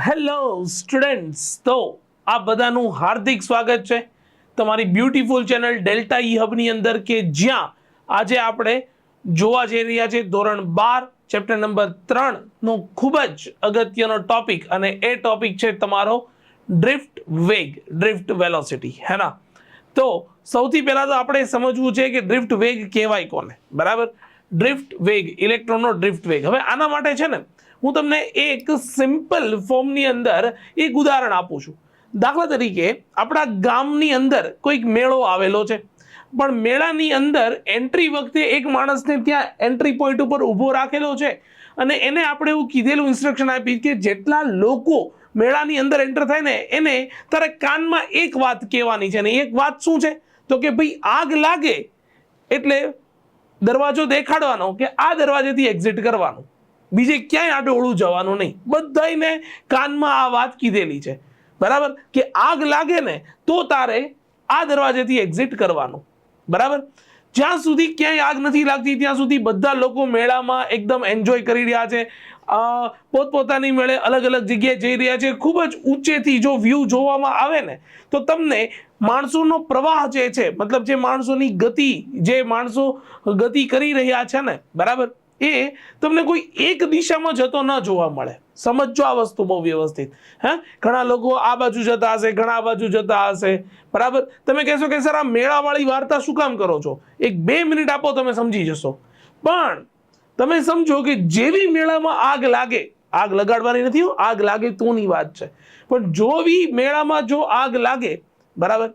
Hello students, તો આ બધાનું હાર્દિક સ્વાગત છે તમારી બ્યુટીફુલ ચેનલ ડેલ્ટા ઈ હબની અંદર, કે જ્યાં આજે આપણે જોવા જઈ રહ્યા છે ધોરણ 12 ચેપ્ટર નંબર 3 નો ખૂબ જ અગત્યનો ટોપિક, અને એ ટોપિક છે તમારો ડ્રિફ્ટ વેગ, ડ્રિફ્ટ વેલોસિટી, હે ના? તો સૌથી પહેલા તો આપણે સમજવું છે કે ડ્રિફ્ટ વેગ કહેવાય કોને, બરાબર? ડ્રિફ્ટ વેગ, ઇલેક્ટ્રોનનો ડ્રિફ્ટ વેગ. હવે આના માટે છે ને હું તમને એક સિમ્પલ ફોર્મની અંદર એક ઉદાહરણ આપું છું. દાખલા તરીકે આપણા ગામની અંદર કોઈક મેળો આવેલો છે, પણ મેળાની અંદર એન્ટ્રી વખતે એક માણસને ત્યાં એન્ટ્રી પોઈન્ટ ઉપર ઊભો રાખેલો છે, અને એને આપણે એવું કીધેલું ઇન્સ્ટ્રક્શન આપી કે જેટલા લોકો મેળાની અંદર એન્ટર થાય ને એને તારે કાનમાં એક વાત કહેવાની છે. ને એક વાત શું છે? તો કે ભાઈ આગ લાગે એટલે દરવાજો દેખાડવાનો કે આ દરવાજેથી એક્ઝિટ કરવાનું, બીજે ક્યાંય આડોળું જવાનું નહીં. બધાને કાનમાં આ વાત કીધેલી છે, બરાબર? કે આગ લાગે ને તો તારે આ દરવાજેથી એક્ઝિટ કરવાનું, બરાબર? જ્યાં સુધી ક્યાંય આગ નથી લાગતી ત્યાં સુધી બધા લોકો મેળામાં એકદમ એન્જોય કરી રહ્યા છે, પોતપોતાની મેળે અલગ અલગ જગ્યાએ જઈ રહ્યા છે. ખૂબ જ ઊંચેથી જો વ્યૂ જોવામાં આવે ને તો તમને માણસોનો પ્રવાહ જે છે, મતલબ જે માણસોની ગતિ, જે માણસો ગતિ કરી રહ્યા છે ને, બરાબર, એ તમને કોઈ એક દિશામાં જતો ન જોવા મળે. સમજો આ વસ્તુ બહુ વ્યવસ્થિત. ઘણા લોકો આ બાજુ જતા હશે, ઘણા આ બાજુ જતા હશે, બરાબર? તમે કહેશો કે સર આ મેળાવાળી વાર્તા શું કામ કરો છો? 1-2 મિનિટ આપો, તમે સમજી જશો. પણ તમે સમજો કે જેવી મેળામાં આગ લાગે, આગ લગાડવાની નથી, આગ લાગે તોની વાત છે, પણ જોવી મેળામાં જો આગ લાગે, બરાબર,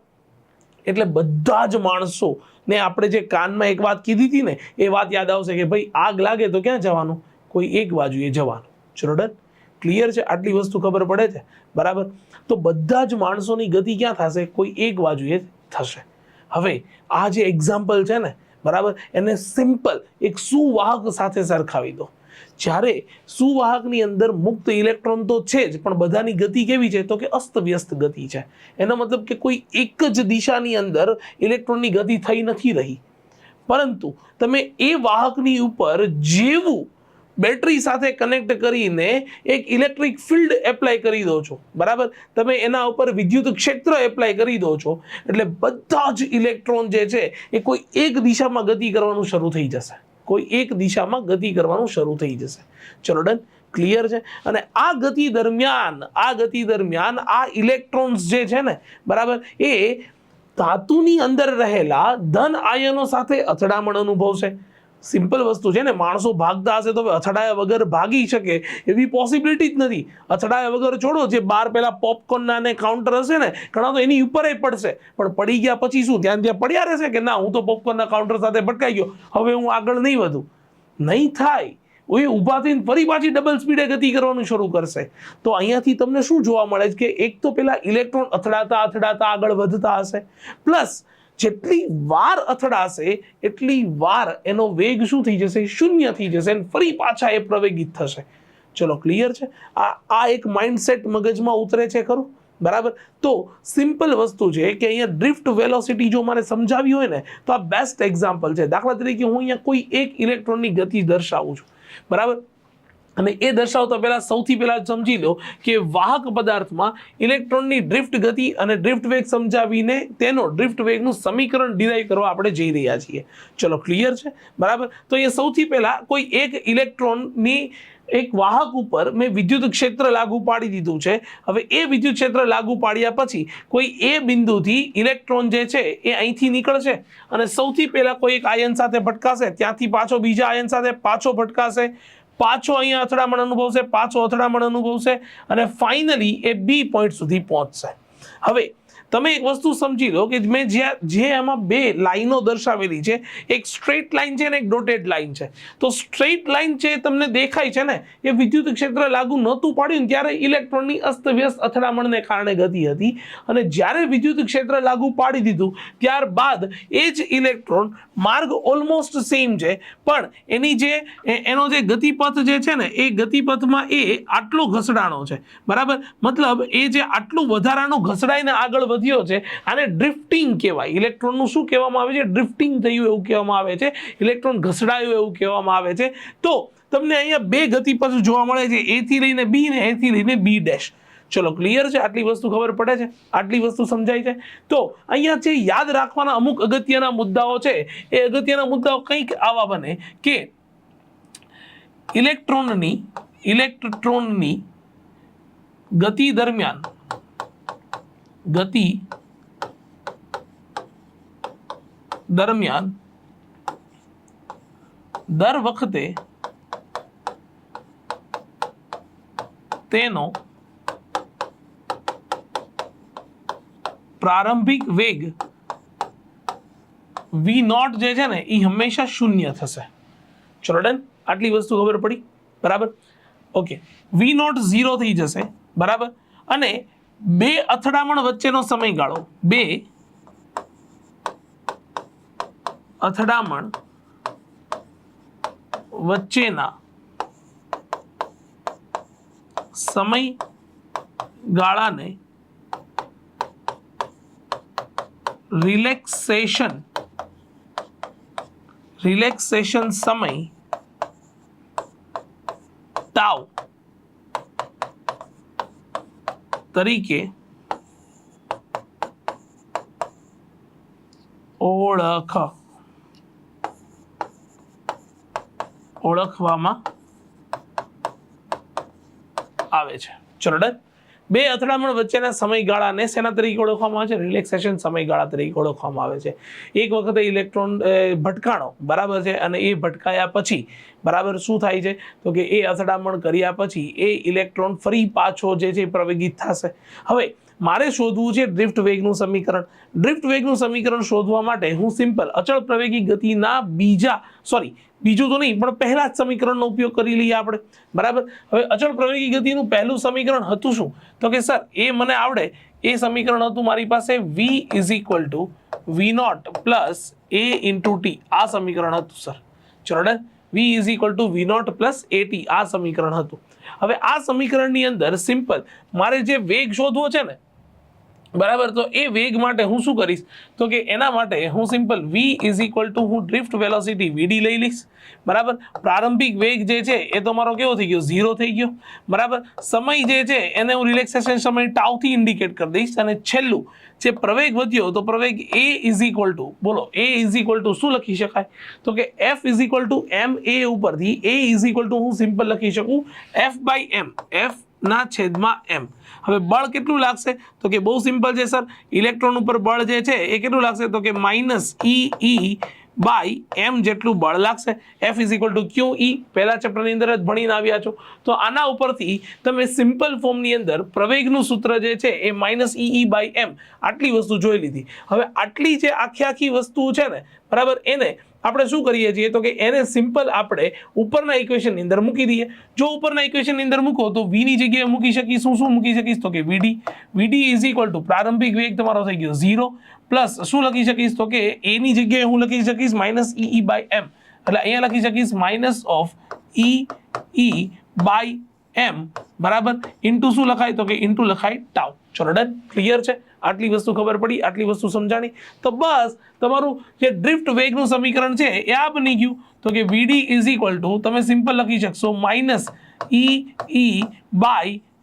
એટલે બધા જ માણસો ને આપણે જે કાનમાં એક વાત કીધી હતી ને એ વાત યાદ આવશે કે ભાઈ આગ લાગે તો ક્યાં જવાનું? કોઈ એક બાજુએ જવાનું. ચલો ડન, ક્લિયર છે? આટલી વસ્તુ ખબર પડે છે, બરાબર? તો બધા જ માણસોની ગતિ ક્યાં થશે? કોઈ એક બાજુએ થશે. હવે આ જે એક્ઝામ્પલ છે ને, બરાબર, એને સિમ્પલ એક સુવાહક સાથે સરખાવી દો. જ્યારે સુવાહકની અંદર મુક્ત ઇલેક્ટ્રોન તો છે જ, પણ બધાની ગતિ કેવી છે? તો કે અસ્તવ્યસ્ત ગતિ છે. એનો મતલબ કે કોઈ એક જ દિશાની અંદર ઇલેક્ટ્રોનની ગતિ થઈ નથી રહી, પરંતુ તમે એ વાહકની ઉપર જેવું બેટરી સાથે કનેક્ટ કરીને એક ઇલેક્ટ્રિક ફિલ્ડ એપ્લાય કરી દો છો, બરાબર, તમે એના ઉપર વિદ્યુત ક્ષેત્ર એપ્લાય કરી દો છો, એટલે બધા જ ઇલેક્ટ્રોન જે છે એ કોઈ એક દિશામાં ગતિ કરવાનું શરૂ થઈ જશે, કોઈ એક દિશામાં ગતિ કરવાનું શરૂ થઈ જશે. ચલો ડન, ક્લિયર છે? અને આ ગતિ દરમિયાન આ ઇલેક્ટ્રોન્સ જે છે ને, બરાબર, એ ધાતુની અંદર રહેલા ધન આયનો સાથે અથડામણ અનુભવશે. સિમ્પલ વસ્તુ છે ને, માણસો ભાગતા હશે તો અથડાયા વગર ભાગી શકે એવી પોસિબિલિટી જ નથી. અથડાયા વગર છોડો, જે બાર પેલા પોપકોર્નના ને કાઉન્ટર હશે ને, ઘણા તો એની ઉપર પડશે, પણ પડી ગયા પછી શું ત્યાં પડ્યા રહેશે કે ના હું તો પોપકોર્નના કાઉન્ટર સાથે ભટકાઈ ગયો, હવે હું આગળ નહીં વધું? નહીં થાય. એ ઊભા થઈને ફરી પાછી ડબલ સ્પીડે ગતિ કરવાનું શરૂ કરશે. તો અહીંયાથી તમને શું જોવા મળે છે કે એક તો પેલા ઇલેક્ટ્રોન અથડાતા આગળ વધતા હશે, પ્લસ જેટલી વાર અથડાશે એટલી વાર એનો વેગ શું થઈ જશે? શૂન્ય થઈ જશે, અને ફરી પાછા એ પ્રવેગિત થશે. ચલો ક્લિયર છે? આ એક માઇન્ડસેટ મગજમાં ઉતરે છે ખરું, બરાબર? તો સિમ્પલ વસ્તુ છે કે અહીંયા ડ્રિફ્ટ વેલોસિટી જો મારે સમજાવી હોય ને તો આ બેસ્ટ એક્ઝામ્પલ છે. દાખલા તરીકે હું અહીંયા કોઈ એક ઇલેક્ટ્રોનની ગતિ દર્શાવું છું, બરાબર, અને એ દર્શાવતા પહેલા સૌથી પહેલા સમજી લો કે વાહક પદાર્થમાં ઇલેક્ટ્રોનની ડ્રિફ્ટ ગતિ અને ડ્રિફ્ટ વેગ સમજાવીને તેનો ડ્રિફ્ટ વેગનું સમીકરણ ડિરાઈવ કરવા આપણે જઈ રહ્યા છીએ. ચલો ક્લિયર છે, બરાબર? તો એ સૌથી પહેલા કોઈ એક ઇલેક્ટ્રોનની એક વાહક ઉપર મેં વિદ્યુત ક્ષેત્ર લાગુ પાડી દીધું છે. હવે એ વિદ્યુત ક્ષેત્ર લાગુ પાડ્યા પછી કોઈ એ બિંદુથી ઇલેક્ટ્રોન જે છે એ અહીંથી નીકળશે અને સૌથી પહેલા કોઈ એક આયન સાથે ભટકાશે, ત્યાંથી પાછો બીજા આયન સાથે પાછો ભટકાશે, પાછો અહીંયા અથડામણ અનુભવશે, પાછો અથડામણ અનુભવશે, અને ફાઇનલી એ બી પોઈન્ટ સુધી પહોંચશે. હવે તમે એક વસ્તુ સમજી લો કે મેં જે એમાં બે લાઈનો દર્શાવેલી છે, એક સ્ટ્રેટ લાઈન છે અને એક ડોટેડ લાઈન છે. તો સ્ટ્રેટ લાઈન છે તમને દેખાય છે ને, એ વિદ્યુત ક્ષેત્ર લાગુ નહોતું પાડ્યું ત્યારે ઇલેક્ટ્રોનની અસ્તવ્યસ્ત અથડામણને કારણે ગતિ હતી, અને જ્યારે વિદ્યુત ક્ષેત્ર લાગુ પાડી દીધું ત્યારબાદ એ જ ઇલેક્ટ્રોન માર્ગ ઓલમોસ્ટ સેમ છે, પણ એનો જે ગતિપથ જે છે ને એ ગતિપથમાં એ આટલો ઘસડાણો છે, બરાબર? મતલબ એ જે આટલું વધારાનું ઘસડાઈને આગળ વધ્યો છે, આને ડ્રિફ્ટિંગ કહેવાય. ઇલેક્ટ્રોનનું શું કહેવામાં આવે છે? ડ્રિફ્ટિંગ થયું એવું કહેવામાં આવે છે, ઇલેક્ટ્રોન ઘસડાયું એવું કહેવામાં આવે છે. તો તમને અહીંયા બે ગતિપથ જોવા મળે છે, એ થી લઈને બી ને એ થી લઈને બી ડેશ. ચલો ક્લિયર છે, આટલી વસ્તુ ખબર પડે છે, આટલી વસ્તુ સમજાય છે. તો અહીંયા જે યાદ રાખવાના અમુક અગત્યના મુદ્દાઓ છે એ અગત્યના મુદ્દાઓ કંઈક આવા બને કે ઇલેક્ટ્રોનની ગતિ દરમિયાન દર વખતે તેનો પ્રારંભિક વેગ v0 જે છે ને એ હંમેશા શૂન્ય થશે. ચલો ડન, આટલી વસ્તુ ખબર પડી, બરાબર. ઓકે, v0 0 થઈ જશે, બરાબર. અને બે અથડામણ વચ્ચેનો સમયગાળો, બે અથડામણ વચ્ચેના સમયગાળાને રિલેક્સેશન સમય તાવ તરીકે ઓળખવામાં આવે છે. ચલો ડન. બે અથડામણ વચ્ચેના સમયગાળાને શેના તરીકે ઓળખવામાં આવે છે? રિલેક્સેશન સમયગાળા તરીકે ઓળખવામાં આવે છે. એક વખતે ઇલેક્ટ્રોન ભટકાણો, બરાબર છે, અને એ ભટકાયા પછી બરાબર શું થાય છે તો કે એ અથડામણ કર્યા પછી એ ઇલેક્ટ્રોન ફરી પાછો જે છે પ્રવેગિત થશે. હવે મારે શોધવું છે ડ્રિફ્ટ વેગનું સમીકરણ. ડ્રિફ્ટ વેગનું સમીકરણ શોધવા માટે હું સિમ્પલ અચળ પ્રવેગી ગતિના બીજું તો નહીં પણ પહેલા જ સમીકરણનો ઉપયોગ કરી લઈએ આપણે, બરાબર. હવે અચળ પ્રવેગી ગતિનું પહેલું સમીકરણ હતું શું તો કે સર એ મને આવડે, એ સમીકરણ હતું મારી પાસે v v0 plus a into t, આ સમીકરણ હતું સર. ચલો done, v v0 plus at, આ સમીકરણ હતું. હવે આ સમીકરણની અંદર સિમ્પલ મારે જે વેગ શોધવો છે ને, બરાબર, તો એ વેગ માટે હું શું કરીશ તો કે એના માટે હું સિમ્પલ v હું ડ્રિફ્ટ વેલોસિટી vd લઈ લઈશ, બરાબર. પ્રારંભિક વેગ જે છે એ તો મારો કેવો થઈ ગયો? 0 થઈ ગયો, બરાબર. સમય જે છે એને હું રિલેક્સેશન સમય ટાઉથી ઇન્ડિકેટ કરી દઈશ, અને છેલ્લું જે પ્રવેગ વધ્યો તો પ્રવેગ a બોલો a શું લખી શકાય તો કે f m a ઉપરથી a હું સિમ્પલ લખી શકું f/m, f ના છેદમાં m. હવે બળ કેટલું લાગશે તો કે બહુ સિમ્પલ છે સર, ઇલેક્ટ્રોન ઉપર બળ જે છે એ કેટલું લાગશે તો કે -e/m જેટલું બળ લાગશે. F QE પહેલા ચેપ્ટરની અંદર જ ભણીને આવ્યા છો, તો આના ઉપરથી તમે સિમ્પલ ફોર્મની અંદર પ્રવેગનું સૂત્ર જે છે એ -e/m આટલી વસ્તુ જોઈ લીધી. હવે આટલી જે આખી વસ્તુ છે ને, બરાબર, એને આપણે શું કરીએ છીએ તો કે એને સિમ્પલ આપણે ઉપરના ઇક્વેશનની અંદર મૂકી દઈએ. જો ઉપરના ઇક્વેશનની અંદર મૂકો તો v ની જગ્યાએ મૂકી શકીશ, શું મૂકી શકીશ તો કે vd પ્રારંભિક વેગ તમારો થઈ ગયો 0 પ્લસ શું લખી શકીશ તો કે a ની જગ્યાએ હું લખી શકીશ -e/m, એટલે અહીંયા લખી શકીશ -e/m, બરાબર, ઇન્ટુ શું લખાય તો કે ઇન્ટુ લખાય ટાઉ. ચલો ડન, ક્લિયર છે, આટલી વસ્તુ ખબર પડી, આટલી વસ્તુ સમજાણી. તો બસ તમારું જે ડ્રિફ્ટ વેગનું સમીકરણ છે એ આ બની ગયું. તો કે vd તમે સિમ્પલ લખી શકશો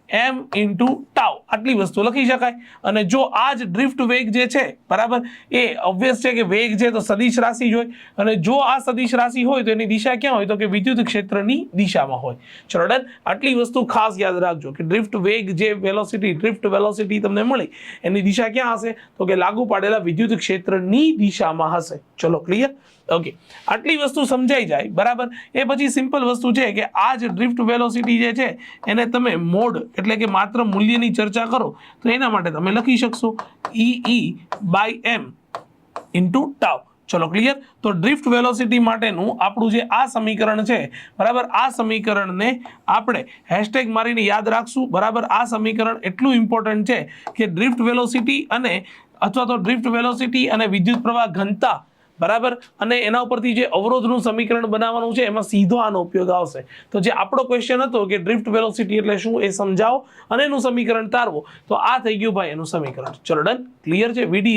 -e/m ઇન્ટુ ટાઉ, આટલી વસ્તુ લખી શકાય. અને જો આ જ ડ્રિફ્ટ વેગ જે છે, બરાબર, એ ઓબ્વિયસ છે કે વેગ છે તો સદિશ રાશિ જ હોય, અને જો આ સદિશ રાશિ હોય તો એની દિશા ક્યાં હોય તો કે વિદ્યુત ક્ષેત્રની દિશામાં હોય. ચલો ડન, આટલી વસ્તુ ખાસ યાદ રાખજો કે ડ્રિફ્ટ વેગ જે ડ્રિફ્ટ વેલોસિટી તમને મળી એની દિશા ક્યાં હશે તો કે લાગુ પાડેલા વિદ્યુત ક્ષેત્રની દિશામાં હશે. ચલો ક્લિયર, ઓકે, આટલી વસ્તુ સમજાઈ જાય, બરાબર. એ પછી સિમ્પલ વસ્તુ છે કે આ જ ડ્રિફ્ટ વેલોસિટી જે છે એને તમે મોડ એટલે કે માત્ર મૂલ્યની ચર્ચા કરો તો એના માટે તમે લખી શકશો e/m ઇન્ટુ ટાઉ. ચલો ક્લિયર. તો ડ્રિફ્ટ વેલોસિટી માટેનું આપણું જે આ સમીકરણ છે, બરાબર, આ સમીકરણને આપણે હેશટેગ મારીને યાદ રાખશું, બરાબર. આ સમીકરણ એટલું ઇમ્પોર્ટન્ટ છે કે ડ્રિફ્ટ વેલોસિટી અને વિદ્યુત પ્રવાહ ઘનતા, બરાબર, અને એના ઉપરથી જે અવરોધનું સમીકરણ બનાવવાનું છે એમાં સીધો આનો ઉપયોગ આવશે. તો જે આપણો ક્વેશ્ચન હતો કે ડ્રિફ્ટ વેલોસિટી એટલે શું એ સમજાવો અને એનું સમીકરણ તારવો, તો આ થઈ ગયું ભાઈ એનું સમીકરણ. ચલો ડન, ક્લિયર છે. vd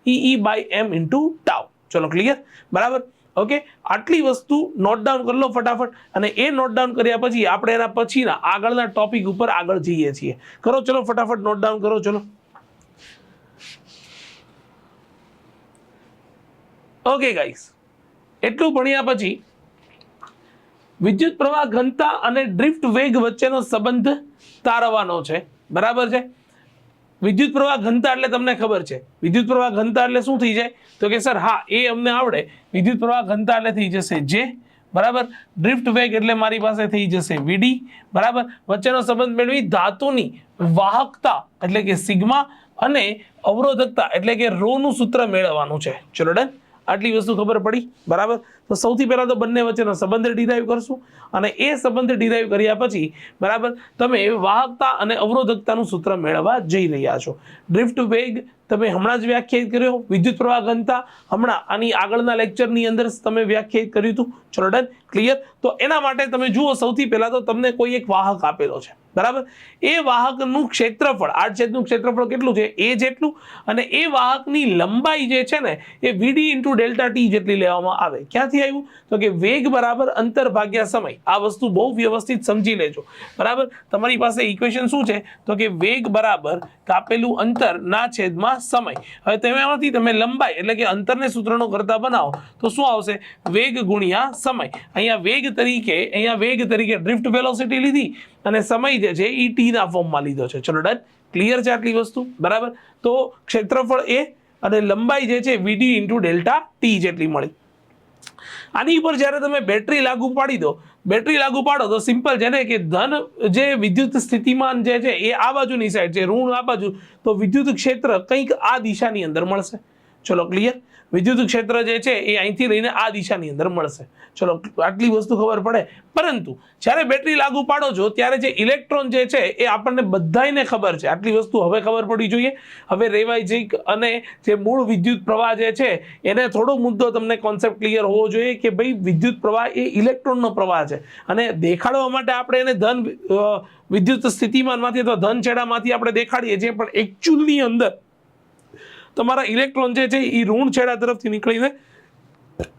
E/m into tau. ચલો ક્લિયર, બરાબર. ઓકે, આટલી વસ્તુ નોટ ડાઉન કરી લો ફટાફટ, અને એ નોટ ડાઉન કર્યા પછી આપણે એના પછીના આગળના ટોપિક ઉપર આગળ જઈએ છીએ. કરો ચલો ફટાફટ નોટ ડાઉન કરો ચલો. ઓકે ગાઈસ, એટલું ભણ્યા પછી વિદ્યુત પ્રવાહ ઘનતા અને ડ્રિફ્ટ વેગ વચ્ચેનો સંબંધ તારવવાનો છે. બરાબર છે. વિદ્યુત પ્રવાહ ઘનતા એટલે તમને ખબર છે, વિદ્યુત પ્રવાહ ઘનતા એટલે શું થઈ જાય? તો કે સર હા, એ અમને આવડે. વિદ્યુત પ્રવાહ ઘનતા એટલે થઈ જશે જે, બરાબર. ડ્રિફ્ટ વેગ એટલે મારી પાસે થઈ જશે વીડી, બરાબર. વચ્ચેનો સંબંધ મેળવી ધાતુની વાહકતા એટલે કે સિગ્મા અને અવરોધકતા એટલે કે રો નું સૂત્ર મેળવવાનું છે. ચલો ડન, આટલી વસ્તુ ખબર પડી, બરાબર. તો સૌથી પહેલા તો બંને વચ્ચેનો સંબંધ ડિરાઈવ કરશું, અને એ સંબંધ ડિરાઈવ કર્યા પછી, બરાબર, તમે વાહકતા અને અવરોધકતાનું સૂત્ર મેળવવા જઈ રહ્યા છો. ડ્રિફ્ટ વેગ તમે હમણાં જ વ્યાખ્યાયિત કર્યો, વિદ્યુત પ્રવાહ ઘનતા હમણાં આની આગળના લેક્ચરની અંદર તમે વ્યાખ્યાયિત કર્યું હતું. ચલો ડન, ક્લિયર. તો એના માટે તમે જુઓ, સૌથી પહેલા તો તમને કોઈ એક વાહક આપેલો છે, બરાબર. એ વાહકનું ક્ષેત્રફળ, આ છેદનું ક્ષેત્રફળ કેટલું છે? એ જેટલું, અને એ વાહકની લંબાઈ જે છે ને એ વીડી ઇન્ટુ ડેલ્ટા ટી જેટલી લેવામાં આવે. ક્યાંથી આવ્યું? તો કે વેગ બરાબર અંતર ભાગ્યા સમય. આ વસ્તુ બહુ વ્યવસ્થિત સમજી લેજો, બરાબર. તમારી પાસે ઇક્વેશન શું છે? તો કે વેગ બરાબર કાપેલું અંતર ના છેદમાં સમય. હવે તેમાંથી તમે લંબાઈ એટલે કે અંતરને સૂત્રનો કરતા બનાવો તો શું આવશે? વેગ ગુણ્યા સમય. અહીંયા વેગ તરીકે ડ્રિફ્ટ વેલોસિટી લીધી, અને સમય જે છે એ ટી ના ફોર્મમાં લીધો છે. ચલો ડન, ક્લિયર છે આટલી વસ્તુ, બરાબર. તો ક્ષેત્રફળ એ અને લંબાઈ જે છે વીડી ઇન્ટુ ડેલ્ટા ટી જેટલી મળી. આની ઉપર જ્યારે તમે બેટરી લાગુ પાડો તો સિમ્પલ છે ને કે ધન જે વિદ્યુત સ્થિતિમાન જે છે એ આ બાજુની સાઈડ છે, ઋણ આ બાજુ, તો વિદ્યુત ક્ષેત્ર કંઈક આ દિશાની અંદર મળશે. ચલો ક્લિયર. વિદ્યુત ક્ષેત્ર જે છે એ અહીંથી લઈને આ દિશાની અંદર મળશે. ચલો આટલી વસ્તુ ખબર પડે. પરંતુ જ્યારે બેટરી લાગુ પાડો છો ત્યારે જે ઇલેક્ટ્રોન જે છે એ આપણને બધાને ખબર છે, આટલી વસ્તુ હવે ખબર પડી જોઈએ. હવે રેવાઇજિક અને જે મૂળ વિદ્યુત પ્રવાહ જે છે એને થોડો મુદ્દો તમને કોન્સેપ્ટ ક્લિયર હોવો જોઈએ કે ભાઈ વિદ્યુત પ્રવાહ એ ઇલેક્ટ્રોનનો પ્રવાહ છે, અને દેખાડવા માટે આપણે એને ધન વિદ્યુત સ્થિતિમાનમાંથી અથવા ધન છેડામાંથી આપણે દેખાડીએ છીએ, પણ એકચ્યુઅલની અંદર તમારા ઇલેક્ટ્રોન જે છે એ ઋણ છેડા તરફથી નીકળીને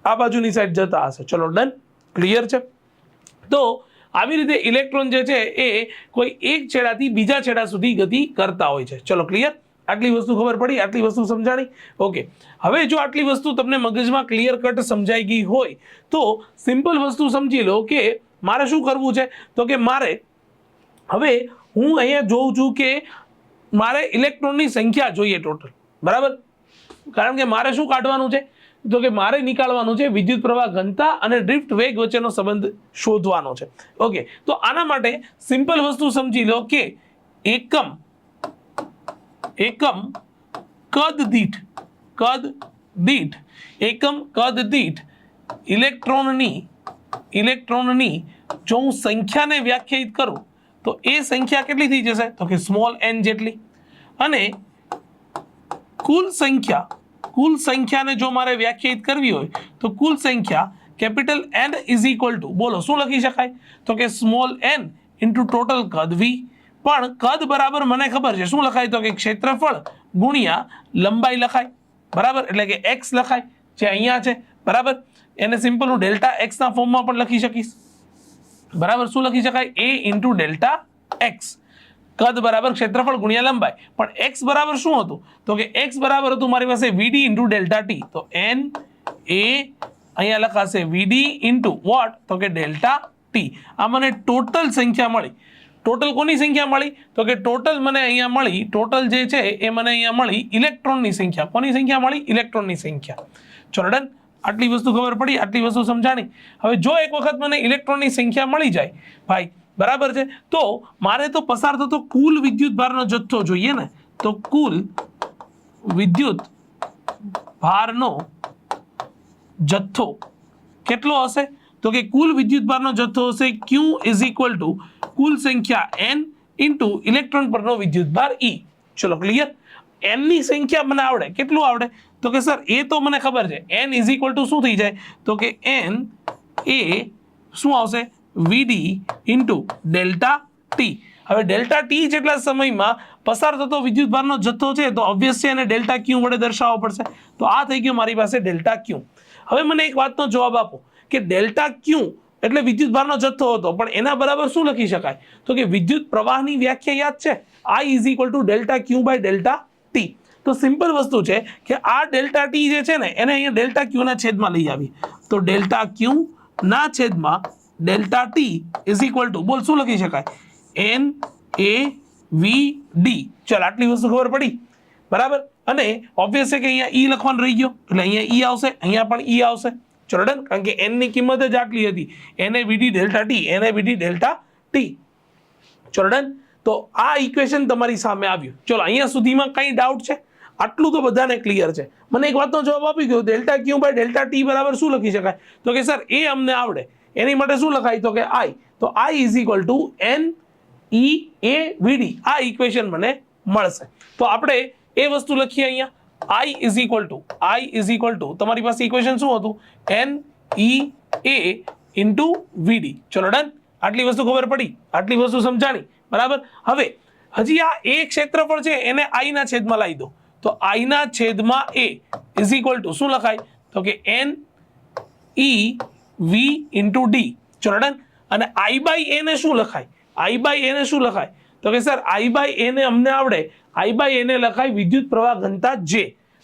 આ બાજુની સાઈડ જતા હશે. ચલો ડન, ક્લિયર છે. તો આવી રીતે ઇલેક્ટ્રોન જે છે એ કોઈ એક છેડાથી બીજા છેડા સુધી ગતિ કરતા હોય છે. ચલો ક્લિયર, આટલી વસ્તુ ખબર પડી, આટલી વસ્તુ સમજાણી. ઓકે, હવે જો આટલી વસ્તુ તમને મગજમાં ક્લિયર કટ સમજાઈ ગઈ હોય તો સિમ્પલ વસ્તુ સમજી લો કે મારે શું કરવું છે. તો કે મારે હવે હું અહીંયા જોઉં છું કે મારે ઇલેક્ટ્રોનની સંખ્યા જોઈએ ટોટલ, બરાબર. કારણ કે મારે શું કાઢવાનું છે? તો કે મારે નીકાળવાનું છે વિદ્યુત પ્રવાહ ઘનતા અને ડ્રિફ્ટ વેગ વચ્ચેનો સંબંધ શોધવાનો છે. ઓકે, તો આના માટે સિમ્પલ વસ્તુ સમજી લો કે એકમ કદ દીઠ ઇલેક્ટ્રોનની જો હું સંખ્યાને વ્યાખ્યાયિત કરું તો એ સંખ્યા કેટલી થઈ જશે? તો કે સ્મોલ n જેટલી. અને કુલ સંખ્યાને જો મારે વ્યાખ્યાયિત કરવી હોય તો કુલ સંખ્યા capital N is equal two, બોલો શું લખી શકાય? તો કે સ્મોલ n ઇન્ટુ ટોટલ કદ v. પણ કદ બરાબર મને ખબર છે શું લખાય? તો કે ક્ષેત્રફળ ગુણ્યા લંબાઈ લખાય, બરાબર. એટલે કે x લખાય જે અહીંયા છે, બરાબર. એને સિમ્પલ હું ડેલ્ટા x ના ફોર્મમાં પણ લખી શકીશ, બરાબર. શું લખી શકાય? a into delta x. કદ બરાબર ક્ષેત્રફળ ગુણ્યા લંબાઈ. પણ x બરાબર શું હતું? તો કે x બરાબર હતું મારી પાસે વીડી ઇન્ટુ ડેલ્ટા ટી. તો n a અહીંયા લખાશે વીડી ઇન્ટુ વોટ? તો કે ડેલ્ટા ટી. આ મને ટોટલ સંખ્યા મળી. ટોટલ કોની સંખ્યા મળી? તો કે ટોટલ મને અહીંયા મળી, ટોટલ જે છે એ મને અહીંયા મળી ઇલેક્ટ્રોનની સંખ્યા. કોની સંખ્યા મળી? ઇલેક્ટ્રોનની સંખ્યા. ચલો ડન, આટલી વસ્તુ ખબર પડી, આટલી વસ્તુ સમજાણી. હવે જો એક વખત મને ઇલેક્ટ્રોનની સંખ્યા મળી જાય ભાઈ, બરાબર છે, તો મારે તો પસાર થતો કુલ વિદ્યુત ભારનો જથ્થો જોઈએ ને. તો કુલ વિદ્યુત ભારનો જથ્થો કેટલો હશે? તો કે કુલ વિદ્યુત ભારનો જથ્થો હશે Q ઇઝ ઇક્વલ ટુ કુલ સંખ્યા n ઇન્ટુ ઇલેક્ટ્રોન પરનો વિદ્યુત ભાર E. ચલો ક્લિયર. n ની સંખ્યા મને આવડે. કેટલું આવડે? તો કે સર એ તો મને ખબર છે. n ઇઝ ઇક્વલ ટુ શું થઈ જાય? તો કે n એ શું આવશે? વીડી ઇન્ટુ ડેલ્ટા ટી. હવે ડેલ્ટા ટી જેટલા સમયમાં પસાર થતો વિદ્યુતભારનો જથ્થો છે તો ઓબ્વિયસ છે એને ડેલ્ટા ક્યુ વડે દર્શાવવો પડશે. તો આ થઈ ગયું મારી પાસે ડેલ્ટા ક્યુ. હવે મને એક વાતનો જવાબ આપો કે ડેલ્ટા ક્યુ એટલે વિદ્યુતભારનો જથ્થો હતો, પણ એના બરાબર શું લખી શકાય? તો કે વિદ્યુત પ્રવાહની વ્યાખ્યા યાદ છે, I is equal to delta Q by delta T. તો સિમ્પલ વસ્તુ છે કે આ ડેલ્ટા ટી જે છે ને એને અહીંયા ડેલ્ટા ક્યુ ના છેદમાં લઈ આવી, તો ડેલ્ટા ક્યુ ના છેદમાં delta T is equal two, બોલ શું લખી શકાય? N A V D. ચાલ આટલી વસ્તુ ખબર પડી, બરાબર. અને ઓબ્વિયસ છે કે અહીંયા ઈ લખવાનું રહી ગયો એટલે અહીંયા ઈ આવશે, અહીંયા પણ ઈ આવશે. ચલો ડન, કારણ કે n ની કિંમત જ આટલી હતી, NaVd delta T, NaVd delta T. ચલો ડન. તો આ ઇક્વેશન તમારી સામે આવ્યું. ચલો અહીંયા સુધીમાં કઈ ડાઉટ છે? આટલું તો બધાને ક્લિયર છે. મને એક વાતનો જવાબ આપી ગયો, delta Q by delta T બરાબર શું લખી શકાય? તો કે સર એ અમને આવડે, એની માટે શું લખાય? તો કે I. તો I is equal two NeAVd. આ ઇક્વેશન મને મળશે. તો આપણે એ વસ્તુ લખીએ અહીંયા, I ઇઝ ઇક્વલ ટુ તમારી પાસે ઇક્વેશન શું હતું? NeA into Vd. ચલો ડન. આટલી વસ્તુ ખબર પડી, આટલી વસ્તુ સમજાણી, બરાબર. હવે હજી આ એ ક્ષેત્રફળ છે એને I ના છેદમાં લાવી દો, તો I ના છેદમાં A ઇઝ ઇક્વલ ટુ શું લખાય? તો કે NeV ઇન્ટુ D. ચલો ડન. અને I બાય A ને શું લખાય? I બાય A ને શું લખાય? તો કે સર I બાય A ને અમને આવડે, I બાય A ને લખાય વિદ્યુત પ્રવાહ ઘનતા J,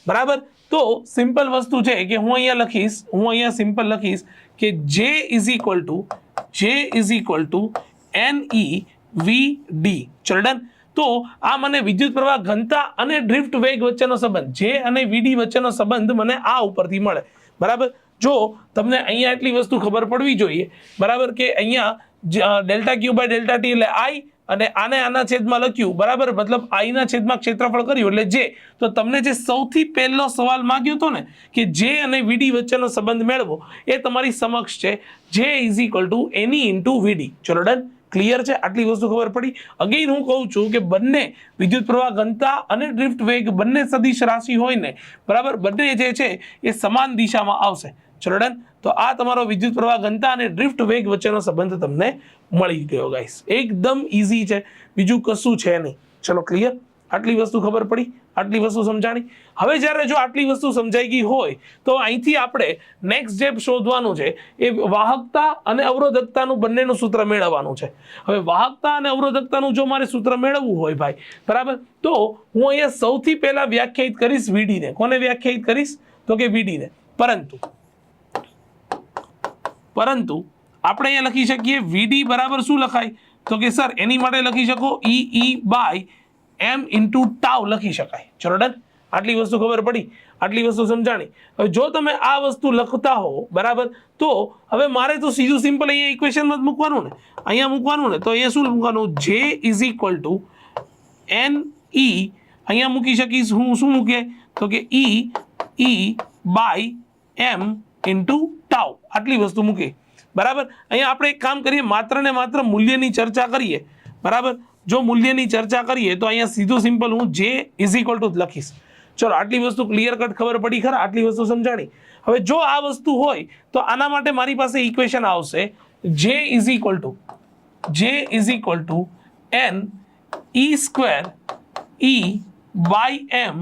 બરાબર. તો સિમ્પલ વસ્તુ છે કે હું અહીંયા સિમ્પલ લખીશ કે J is equal two NeVd. ચલો ડન. તો આ મને વિદ્યુત પ્રવાહ ઘનતા અને ડ્રિફ્ટ વેગ વચ્ચેનો સંબંધ, J અને Vd વચ્ચેનો સંબંધ મને આ ઉપરથી મળે, બરાબર. જો તમને અહીંયા એટલી વસ્તુ ખબર પડવી જોઈએ, બરાબર, કે અહીંયા delta Q by delta T એટલે I અને આને આના છેદમાં લખ્યું, બરાબર, મતલબ I ના છેદમાં ક્ષેત્રફળ કર્યું એટલે J. તો તમને જે સૌથી પહેલો સવાલ માંગ્યો હતો ને કે J અને Vd વચ્ચેનો સંબંધ મેળવો, એ તમારી સમક્ષ છે. J is equal two Ne into Vd. ચલો ડન. ક્લિયર છે? આટલી વસ્તુ ખબર પડી. અગેન હું કહું છું કે બંને વિદ્યુત પ્રવાહ ઘનતા અને ડ્રિફ્ટ વેગ બંને સદિશ રાશિ હોય ને, બરાબર, બંને જે છે એ સમાન દિશામાં આવશે. ચલો ડન. તો આ તમારો વિદ્યુત પ્રવાહ ઘનતા અને ડ્રિફ્ટ વેગ વચ્ચેનો સંબંધ તમને મળી ગયો ગાઈસ. એકદમ ઈઝી છે, બીજું કશું છે નહીં. ચલો ક્લિયર. આટલી વસ્તુ ખબર પડી, આટલી વસ્તુ સમજાણી. હવે જ્યારે જો આટલી વસ્તુ સમજાઈ ગઈ હોય તો અહીંથી આપણે નેક્સ્ટ જે શોધવાનું છે એ વાહકતા અને અવરોધકતાનું બંનેનું સૂત્ર મેળવવાનું છે. હવે વાહકતા અને અવરોધકતાનું જો મારે સૂત્ર મેળવવું હોય ભાઈ, બરાબર, તો હું અહીંયા સૌથી પહેલા વ્યાખ્યાયિત કરીશ Vd ને. કોને વ્યાખ્યાયિત કરીશ? તો કે Vd ને. પરંતુ આપણે અહીંયા લખી શકીએ Vd બરાબર શું લખાય? તો કે સર એની માટે લખી શકો E by M into tau લખી શકાય. ચલો ડન. આટલી વસ્તુ ખબર પડી, આટલી વસ્તુ સમજાણી. હવે જો તમે આ વસ્તુ લખતા હો, બરાબર, તો હવે મારે તો સીધું સિમ્પલ અહીંયા ઇક્વેશનમાં જ મૂકવાનું ને, અહીંયા મૂકવાનું ને. તો અહીંયા શું મૂકવાનું? J is equal two Ne. અહીંયા મૂકી શકીશ હું, શું મૂકે? તો કે E by M into tau. આટલી વસ્તુ મૂકી, બરાબર. અહીંયા આપણે એક કામ કરીએ, માત્ર ને માત્ર મૂલ્યની ચર્ચા કરીએ, બરાબર. જો મૂલ્યની ચર્ચા કરીએ તો અહીંયા સીધું સિમ્પલ હું J ઇઝ ઇક્વલ ટુ લખીશ. ચલો આટલી વસ્તુ ક્લિયર કટ ખબર પડી ખરા? આટલી વસ્તુ સમજાણી. હવે જો આ વસ્તુ હોય તો આના માટે મારી પાસે ઇક્વેશન આવશે J is equal to N E square E by M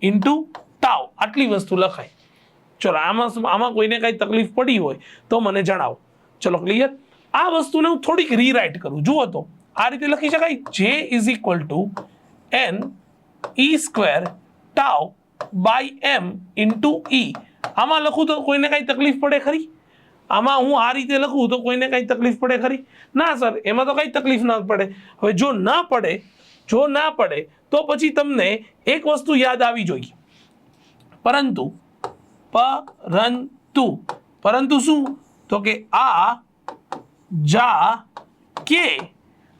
into tau. આટલી વસ્તુ લખાય. ચલો આમાં કોઈને કાંઈ તકલીફ પડી હોય તો મને જણાવો. ચલો ક્લિયર. આ વસ્તુને હું થોડીક રીરાઇટ કરું. જુઓ તો આ રીતે લખી શકાય J is equal to N E square tau by M into E. આમાં લખું તો કોઈને કાંઈ તકલીફ પડે ખરી? આમાં હું આ રીતે લખું તો કોઈને કાંઈ તકલીફ પડે ખરી? ના સર, એમાં તો કાંઈ તકલીફ ના પડે. હવે જો ના પડે તો પછી તમને એક વસ્તુ યાદ આવી જોઈએ. પરંતુ શું? તો કે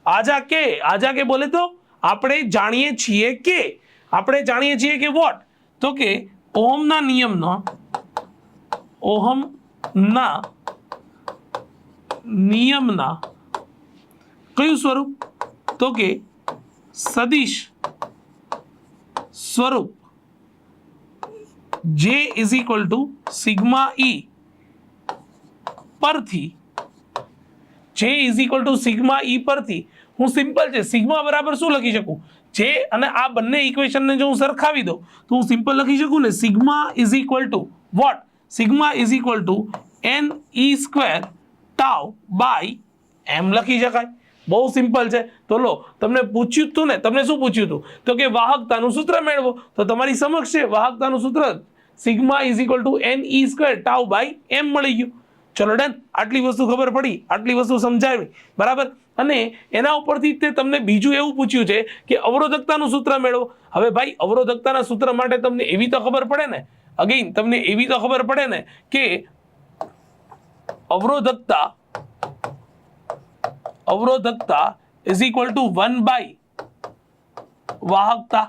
આજા કે બોલે તો આપણે જાણીએ છીએ કે વોટ? તો કે ઓહમના નિયમના કયું સ્વરૂપ? તો કે સદિશ સ્વરૂપ J is equal to sigma E પરથી હું સિમ્પલ છે સિગ્મા બરાબર શું લખી શકું, જે અને આ બંને ઇક્વેશનને જો હું સરખાવી દઉં તો હું સિમ્પલ લખી શકું ને sigma is equal to what, sigma is equal to N E square tau by M લખી શકાય. બહુ સિમ્પલ છે. તો લો તમને પૂછ્યું હતું ને, તમને શું પૂછ્યું હતું તો કે વાહકતાનું સૂત્ર મેળવો, તો તમારી સમક્ષ છે વાહકતાનું સૂત્ર sigma is equal to N E square tau by M મળી ગયું. ચલો ડન, આટલી વસ્તુ ખબર પડી, આટલી વસ્તુ સમજાવી બરાબર. અને એના ઉપરથી તે તમને બીજું એવું પૂછ્યું છે કે અવરોધકતાનું સૂત્ર મેળવો. હવે ભાઈ અવરોધકતાના સૂત્ર માટે તમને એવી તો ખબર પડે ને, અગેન તમને એવી તો ખબર પડે ને કે અવરોધકતા ઇઝ ઇક્વલ ટુ 1 બાય વાહકતા.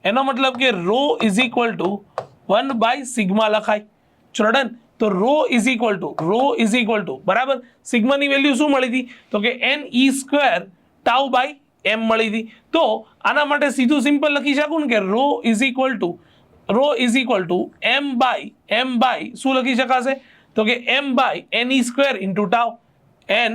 એનો મતલબ કે rho is equal to 1 by sigma લખાય. ચલો ડન. તો રો ઇઝ ઇક્વલ ટુ બરાબર સિગ્માની વેલ્યુ શું મળી હતી તો કે N E square tau by M મળી હતી. તો આના માટે સીધું સિમ્પલ લખી શકું ને કે rho is equal to M by શું લખી શકાશે તો કે M by N E square into tau, N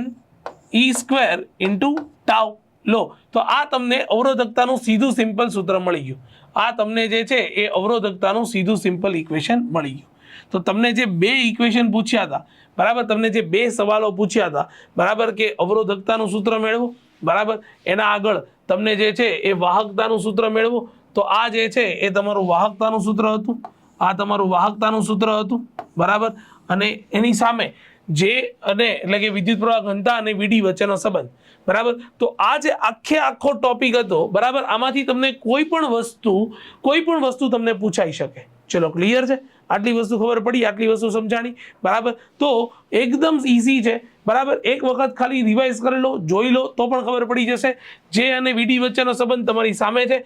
E square into tau. લો તો આ તમને અવરોધકતાનું સીધું સિમ્પલ સૂત્ર મળી ગયું. આ તમને જે છે એ અવરોધકતાનું સીધું સિમ્પલ ઇક્વેશન મળી ગયું. તો તમને જે બે ઇક્વેશન પૂછ્યા હતા બરાબર, તમને જે બે સવાલો પૂછ્યા હતા બરાબર કે અવરોધકતાનું સૂત્ર મેળવો બરાબર, એના આગળ તમને જે છે એ વાહકતાનું સૂત્ર મેળવો. તો આ જે છે એ તમારું વાહકતાનું સૂત્ર હતું, આ તમારું વાહકતાનું સૂત્ર હતું બરાબર. અને એની સામે જે અને એટલે કે વિદ્યુત પ્રવાહ ઘનતા અને વીડી વચ્ચેનો સંબંધ બરાબર. તો આ જે આખો ટોપિક હતો બરાબર, આમાંથી તમને કોઈ પણ વસ્તુ તમને પૂછાઈ શકે. ચલો ક્લિયર છે, આટલી વસ્તુ ખબર પડી, આટલી વસ્તુ સમજાણી બરાબર. તો એકદમ ઈઝી છે બરાબર. એક વખત ખાલી રિવાઇઝ કરી લો, જોઈ લો તો પણ ખબર પડી જશે. જે અને વીડી વચ્ચેનો સંબંધ તમારી સામે છે,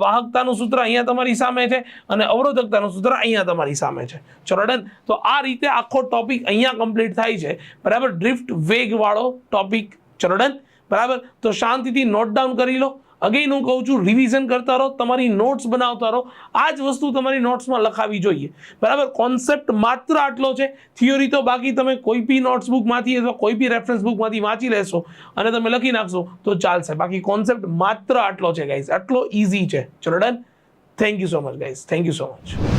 વાહકતાનું સૂત્ર અહીંયા તમારી સામે છે અને અવરોધકતાનું સૂત્ર અહીંયા તમારી સામે છે. ચલો ડન. તો આ રીતે આખો ટોપિક અહીંયા કમ્પ્લીટ થાય છે બરાબર, ડ્રિફ્ટ વેગ વાળો ટોપિક. ચલો ડન બરાબર. તો શાંતિથી નોટ ડાઉન કરી લો. અગેન હું કહું છું રિવિઝન કરતા રહો, તમારી નોટ્સ બનાવતા રહો. આ જ વસ્તુ તમારી નોટ્સમાં લખાવી જોઈએ બરાબર. કોન્સેપ્ટ માત્ર આટલો છે, થિયોરી તો બાકી તમે કોઈ બી નોટ્સ બુકમાંથી અથવા કોઈ બી રેફરન્સ બુકમાંથી વાંચી લેશો અને તમે લખી નાખશો તો ચાલશે. બાકી કોન્સેપ્ટ માત્ર આટલો છે ગાઈઝ, આટલો ઇઝી છે. ચલો done. Thank you so much guys, thank you so much.